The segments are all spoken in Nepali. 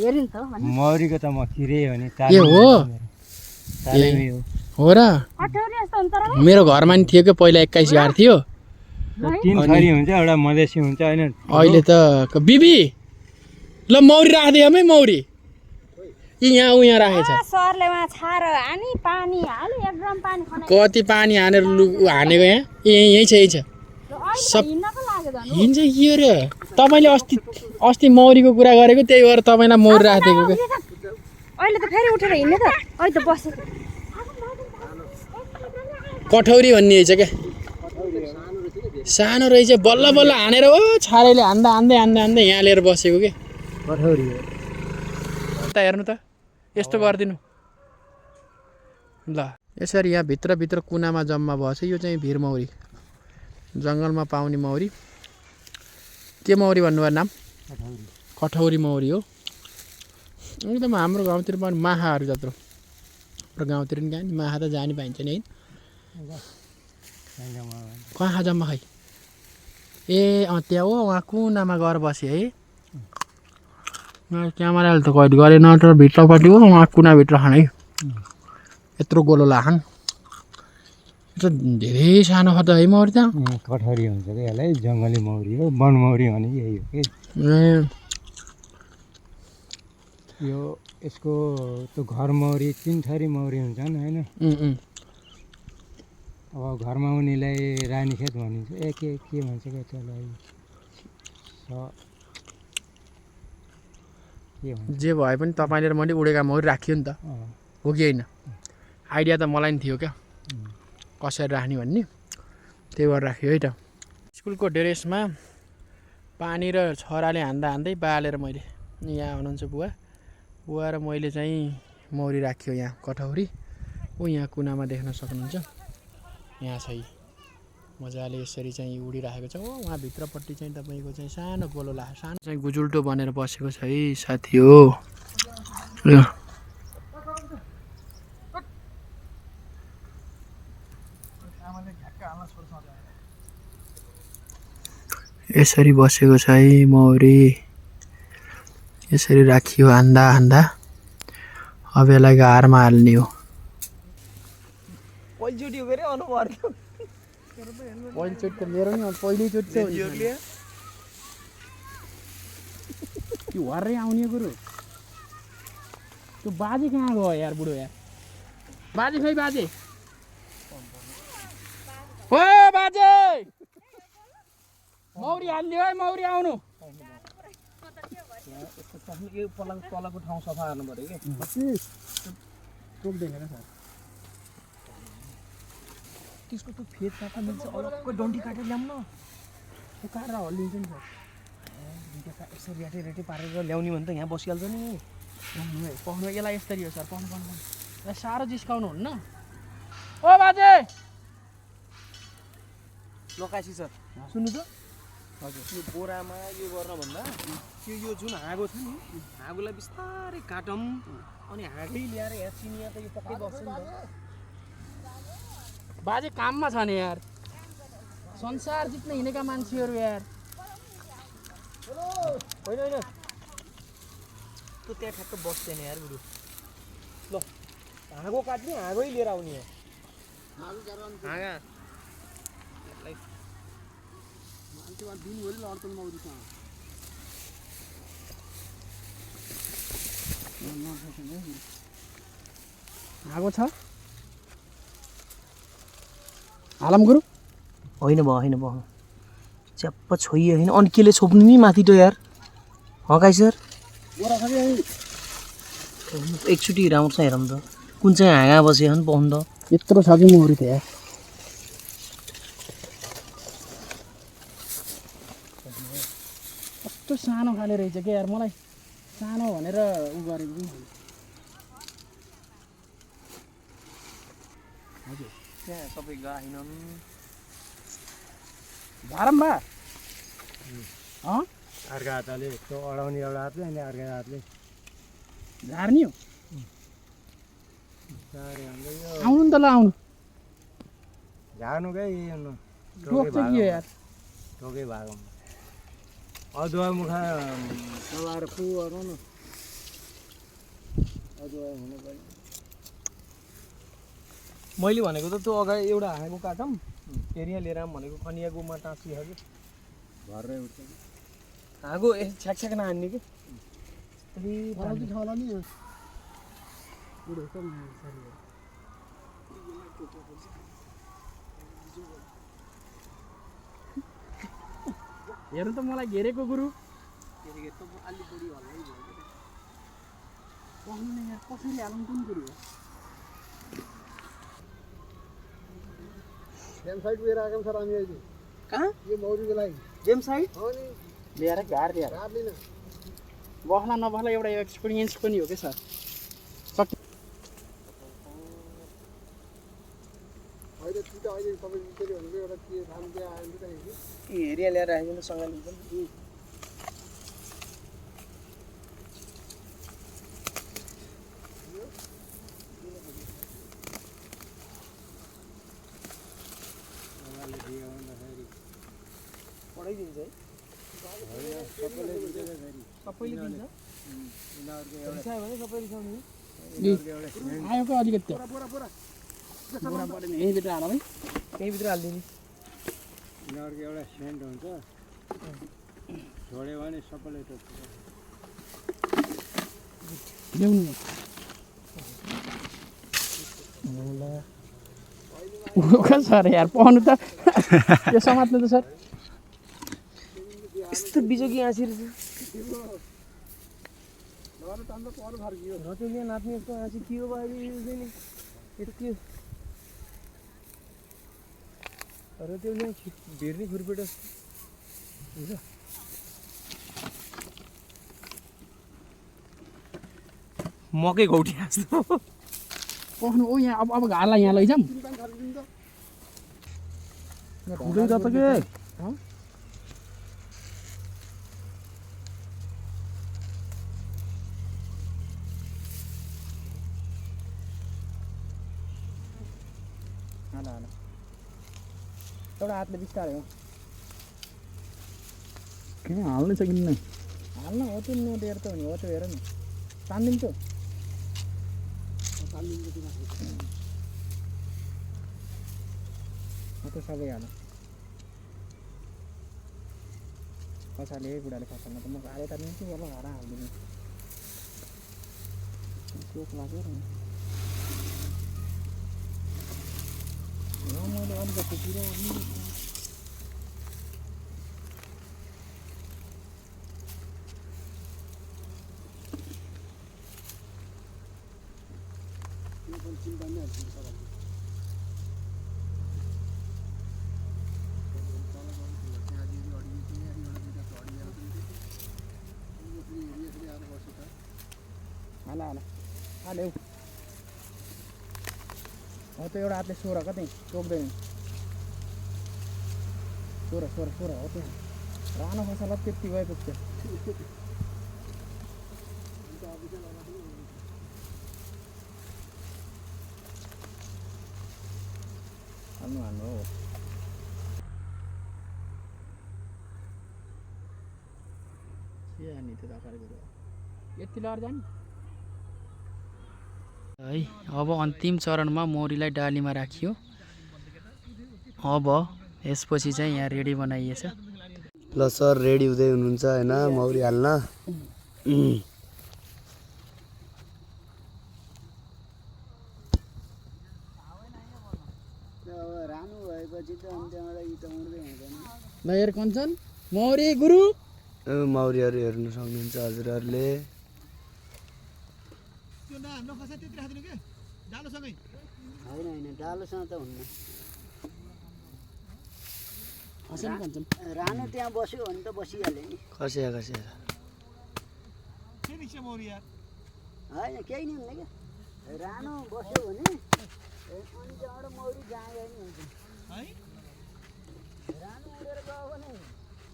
हेरिन त भने मौरीको त म किरै हो नि ए हो तालमै हो हो र कठौरी जस्तो हुन्छ र मेरो घरमा नि थियो के पहिला 21 गाड थियो तीन थरी हुन्छ एउटा मधेसी हुन्छ हैन अहिले त बिबी ल मौरी राख्दै है मौरी यहाँ उहाँ राखेछ सरले वहाँ छार हानी पानी हाल्यो 1 ड्रम पानी खनाइ कति पानी हानेर हानेको यहाँ यही छ सब हिँड्नको लाग्यो झन् हिन्छ के रे तपाईँले अस्ति मौरीको कुरा गरेको त्यही भएर तपाईँलाई मौरी राखेको के अहिले त फेरि उठेर हिँड्ने त अहिले त बसेको कठौरी भन्ने रहेछ क्या सानो रहेछ बल्ल बल्ल हानेर हो छारेले हान्दै यहाँ लिएर बसेको के कठौरी हो त हेर्नु त यस्तो गरिदिनु ल यसरी यहाँ भित्र कुनामा जम्मा भएछ यो चाहिँ भिर मौरी जङ्गलमा पाउने मौरी के मौरी भन्नुभयो नाम कठौरी मौरी हो एकदम हाम्रो गाउँतिर पनि माहाहरू जत्रो हाम्रो गाउँतिर नि कहाँ नि माहा त जानी पाइन्छ नि है कहाँ जम्मा खै ए त्यहाँ हो उहाँ कुनामा गएर बसेँ है क्यामेराले त कहिले गरेन तर भित्रपट्टि हो उहाँ कुनाभित्र खान है यत्रो गोलो लाखान धेरै सानो खत है मौरी त कठौरी हुन्छ कि यसलाई जङ्गली मौरी हो वन मौरी भने यही हो कि यो यसको त्यो घर मौरी 3 थरी मौरी हुन्छन् हैन अब घरमा उनीलाई रानीखेत भनिन्छ के भन्छ के त्यसलाई जे भए पनि तपाईँले र मैले उडेका मौरी राखियो नि त हो कि होइन आइडिया त मलाई नि थियो क्या कसरी राख्ने भन्ने त्यही भएर राख्यो है त स्कुलको ड्रेसमा पानी र छराले हान्दै बालेर मैले यहाँ हुनुहुन्छ बुवा र मैले चाहिँ मौरी राख्यो यहाँ कठौरी ऊ यहाँ कुनामा देख्न सक्नुहुन्छ यहाँ चाहिँ मजाले यसरी चाहिँ उडिराखेको छ हो उहाँ भित्रपट्टि चाहिँ तपाईँको चाहिँ सानो गोलो सानो चाहिँ गुजुल्टो बनेर बसेको छ है साथी हो यसरी बसेको छ है मौरी यसरी राखियो हान्दा अब यसलाई घारमा हाल्ने हो पहिलोचोटि हो गरे अनुभव पहिलोचोटि त मेरो नि पहिलोचोटि चाहिँ त्यो हर्रै आउने कुरो त्यो बाजे कहाँ गयो यार बुढो यार बाजे खै बाजे ओ बाजे मौरी हाल्दियो है मौरी आउनु यो तलको ठाउँ सफा गर्नु पर्यो कि टोक्दैन सर त्यसको त्यो फेद काट्न मिल्छ अलग्गै डन्ठी काटेर ल्याउँ न त्यो काटेर हल्लिन्छ नि सर यसरी रेटे पारेर ल्याउने भने त यहाँ बसिहाल्छ नि पाउनु यसलाई यसरी हो सर पाउनु यसलाई साह्रो जिस्काउनु हुन्न ओ बाजे लोकासी सर सुन्नु त हजुर यो बोरामा यो गर्न भन्दा यो जुन हाँगो छ नि हाँगोलाई बिस्तारै काटौँ अनि हाँगै ल्याएर यहाँ चिनिया त यो पक्कै बस्छ नि त बाजे काममा छ नि यार संसार जित्न हिँडेका मान्छेहरू यार होइन त्यो त्यहाँ ठ्याक्क बस्दैन यार बुढो ल हाँगो काट्ने हाँगै लिएर आउने यहाँ हाँगा हाँगो छ हालम गुरु होइन भयो च्याप्प छोइयो होइन अनि केले छोप्नु नि माथि त यार हकाइ सर एकचोटि राम्रोसँग हेरौँ त कुन चाहिँ हाँगा बस्यो भने पाउनु त यत्रो छ कि मौरी त यार कस्तो सानो खाले रहेछ क्या यार मलाई सानो भनेर उ गरेको कि हजुर त्यहाँ सबै गाहिनन् बारम्बार अर्को हातले त्यो अडाउने एउटा हातले अनि अर्को हातले झार्ने हो आउनु नि त ल आउनु झार्नुकै टोक्छ के हो यार टोकै भागमा अदुवा मुखा चलाएर पु गरौँ न मैले भनेको त त्यो अगाडि एउटा हाँगो काटौँ फेरि यहाँ लिएर आऊँ भनेको खनियाकोमा टाँसियो कि हाँगो छ्याक नहान्ने कि हेर्नु त मलाई घेरेको गुरु कसरी हालौँ कुन कुरो कहाँ गेम साइड ल्याएर घार ल्याएर बस्ला नबस्ला एउटा एक्सपिरियन्स पनि हो क्या सर हेरिया ल्याएर राखिदिनु सँगै लिन्छ पढाइदिन्छ है सबैले दिन्छ रिसायो भने सबै रिसाउने आयो क्या अलिकति यहीँभित्र हाल है यहीँभित्र हालिदिने यिनीहरूको एउटा सेन्ट हुन्छ छोड्यो भने सबैले ल्याउनु सर यार पाउनु त यो समात्नु त सर यस्तो बिजोगी हाँसी रहेछ नाच्ने यस्तो हाँसी के हो भाइ यो त के र त्यो यहाँ भेर्ने खुर्पेट हुन्छ मकै घौटी जस्तो पख्नु ओ यहाँ अब घारलाई यहाँ लैजाऊँ ठुलै त के एउटा हातले बिस्तारै हो किन हाल्नु सकिन्न हाल्न हो त्यो नदिएर त हुने हो त्यो हेर न तानिदिन्छु त्यो सबै हाल खसाले बुढाले खसाल्न त म घारे तानिदिन्छु होला घर हालिदिनु चोक लाग्यो मैले अलिकति हाल हाल्यौ हो त्यो एउटा हातले सोह्र कतै टोक्दैन सोह्र हो त्यहाँ रानो खसाला त्यति भए पुग्छ हाल्नु हो नि त्यो यति लहर जाने है अब अन्तिम चरणमा मौरीलाई डालीमा राखियो अब यसपछि चाहिँ यहाँ रेडी बनाइएछ ल सर रेडी हुँदै हुनुहुन्छ हैन मौरी हाल्न रानो भएपछि त अन्त्यबाट इ त उड्दै हुँदैन ल हेर कञ्चन मौरी गुरु मौरीहरू हेर्न सक्नुहुन्छ हजुरहरूले होइन डालोसँग त हुन्न रानो त्यहाँ बस्यो भने त बसिहाल्यो नि खस्या होइन केही नि हुन्न क्या रानो बस्यो भने अनि त्यहाँबाट मौरी जहाँ गए नि हुन्छ रानो उडेर गयो भने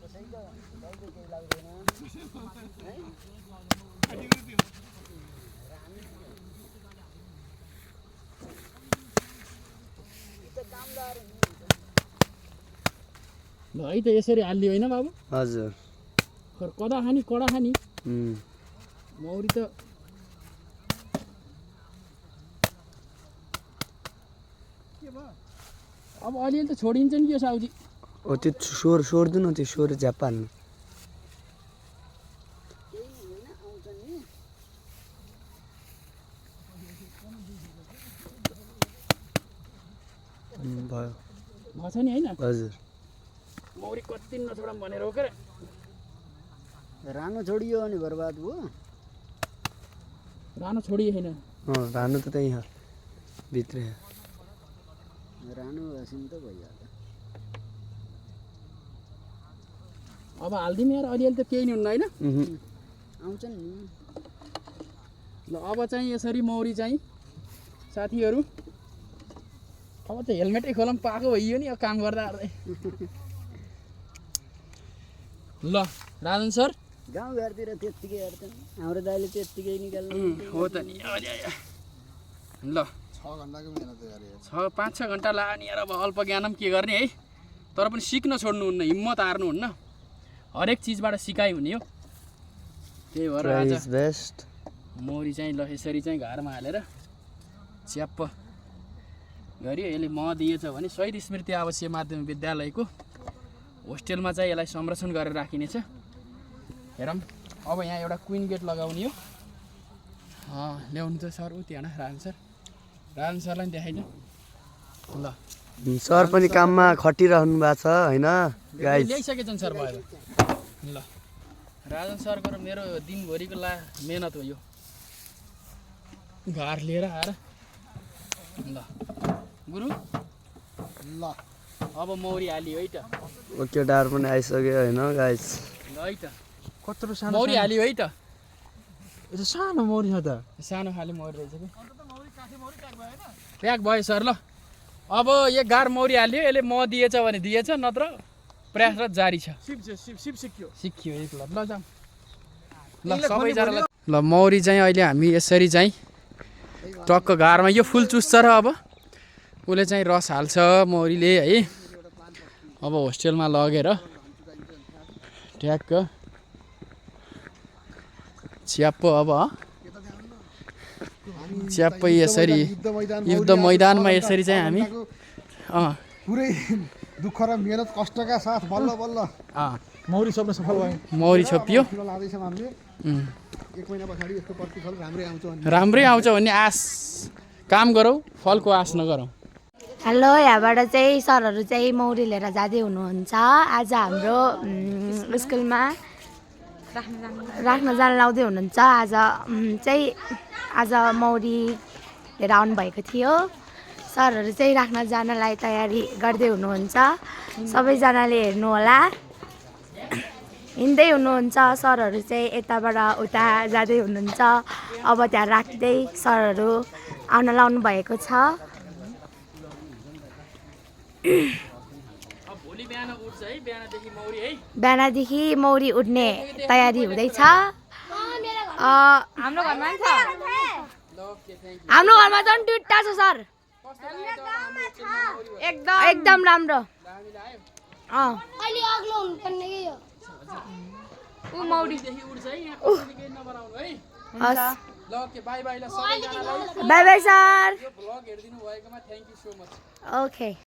कसैको केही लाग्दैन है ल है त यसरी हालिदियो होइन बाबु हजुर कडा खानी मौरी त अब अलिअलि त छोडिन्छ नि यो साउजी हो त्यो सोर्दु न त्यो सोर झ्याप्पा हाल्नु भयो भएछ नि होइन हजुर मौरी कति दिन नछोडौँ भनेर हो के रानो छोडियो अनि बर्बाद भयो रानो छोडिए छैन रानो त त्यही भित्र रानो हसिन त भइहाल्यो अब हालिदिउँ यार अलिअलि त केही नि हुन्न होइन आउँछन् नि ल अब चाहिँ यसरी मौरी चाहिँ साथीहरू अब त हेलमेटै खोलाउँ पाएको भइयो नि अब काम गर्दा गर्दै ल राजन सर गाउँघरतिर त्यत्तिकै हेर्छन् हाम्रो दाइले त्यत्तिकै निकाल्नु हो त नि ल 5-6 घन्टा लाग्यो नि यार अब अल्प ज्ञान के गर्ने है तर पनि सिक्न छोड्नुहुन्न हिम्मत हार्नुहुन्न हरेक चिजबाट सिकाइ हुने हो त्यही भएर आज बेस्ट मौरी चाहिँ ल यसरी चाहिँ घरमा हालेर च्याप्प गऱ्यो यसले मह दिएछ भने शहीद स्मृति आवासीय माध्यमिक विद्यालयको होस्टेलमा चाहिँ यसलाई संरक्षण गरेर राखिनेछ हेरौँ अब यहाँ एउटा क्विन गेट लगाउने हो ल्याउनु त सर ऊ त्यहाँ राजन सरलाई पनि देखाइदिउँ ल सर पनि काममा खटिरहनु भएको छ होइन गाइस ल्याइसकेछन् सर भयो ल राजन सरको र मेरो दिनभरिको मेहनत हो यो घर लिएर आएर ल गुरु ल अब मौरी हालियो है त ओके डार पनि आइसक्यो होइन गाइस ल है त कत्रो सानो मौरी हालियो है त यो त सानो मौरी छ त सानो खाले मौरी रहेछ कि प्याक भयो सर ल अब एक गार मौरी हाल्यो यसले मह दिएछ भने दिएछ नत्र प्रयासरत जारी छ सिक्यो एक ल जाउँ ल सबैजनालाई ल मौरी चाहिँ अहिले हामी यसरी चाहिँ टक्क घारमा यो फुल चुस्छ र अब उसले चाहिँ रस हाल्छ मौरीले है अब होस्टेलमा लगेर ट्याक्क च्याप्प अब च्याप्पै यसरी युद्ध मैदानमा यसरी चाहिँ हामी पुरै दुःख र मेहनत कष्टका साथ बल्ल बल्ल मौरी सबै सफल भयो मौरी छोपियो लाँदैछौँ हामीले 1 महिना पछाडि यसको प्रतिफल राम्रै आउँछ भन्ने आश काम गरौँ फलको आश नगरौँ हेलो यहाँबाट चाहिँ सरहरू चाहिँ मौरी लिएर जाँदै हुनुहुन्छ आज हाम्रो स्कुलमा राख्न जान लाउँदै हुनुहुन्छ आज मौरी लिएर आउनुभएको थियो सरहरू चाहिँ राख्न जानलाई तयारी गर्दै हुनुहुन्छ सबैजनाले हेर्नु होला हिँड्दै हुनुहुन्छ सरहरू चाहिँ यताबाट उता जाँदै हुनुहुन्छ अब त्यहाँ राख्दै सरहरू आउन लाउनु भएको छ बिहानदेखि मौरी उड्ने तयारी हुँदैछ हाम्रो घरमा झन् टुट्टा छ सर एकदम राम्रो बाई बाई सर ओके